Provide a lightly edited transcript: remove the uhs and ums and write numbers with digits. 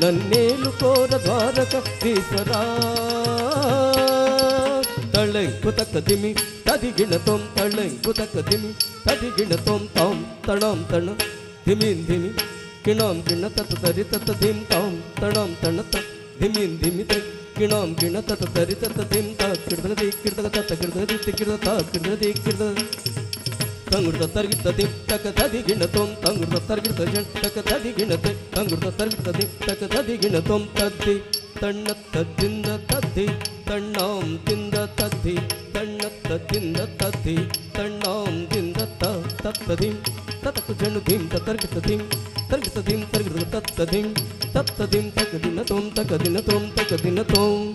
ನನ್ನೇಲು ಕೋರ ದ್ವಾರಕ ಈಶ್ವರ ತಳೆಂಕು ತಕ್ಕ ದಿಮಿ ತದಿಗಿಣ ತೊಂ ತಳೆಂಕು ತಕ್ಕ ದಿಮಿ ತದಿಗಿಣ ತೊಂ ತಾಂ ತಣಾಂ ತಣ ದಿಮಿನ್ ದಿಮಿ ಕಿಣಾಂ ಕಿಣ ತತ ತರಿ ತತ ದಿಂ ತಾಂ ತಣಾಂ ತಣ ತ ದಿಮಿನ್ ದಿಮಿ ತ ಕಿಣಾಂ ಕಿಣ ತತ ತರಿ ತತ ದಿಂ ತ ಕಿರ್ದಗ ದಿ ಕಿರ್ದಗ ತತ ಕಿರ್ದಗ ದಿ ಕಿರ್ದಗ ತ ಕಿರ್ದಗ ದಿ ಕಿರ್ದಗ ತಂಗುರ್ದ ತರ್ಗಿತ ದಿಂ ತಕ ತದಿಗಿಣ ತೊಂ ತಂಗುರ್ದ ತರ್ಗಿತ ಜಂ ತಕ ತದಿಗಿಣ ತೆ ತಂಗುರ್ದ ತರ್ಗಿತ ದಿಂ ತಕ ತದಿಗಿಣ ತೊಂ ತದ್ದಿ ತಣ್ಣತ್ತ ದಿಂದ ತದ್ದಿ ತಣ್ಣಾಂ ದಿಂದ ತದ್ದಿ ತಣ್ಣತ್ತ ದಿಂದ ತದ್ದಿ ತಣ್ಣಾಂ ದಿಂದ ತತ್ತದಿಂ ತತಕ ಜನು ದಿಂ ತರ್ಗಿತ ದಿಂ ತರ್ಗಿತ ದಿಂ ತರ್ಗಿತ ತತ್ತದಿಂ ತತ್ತದಿಂ ತಕ ದಿನ ತೊಂ ತಕ ದಿನ ತೊಂ ತಕ ದಿನ ತೊಂ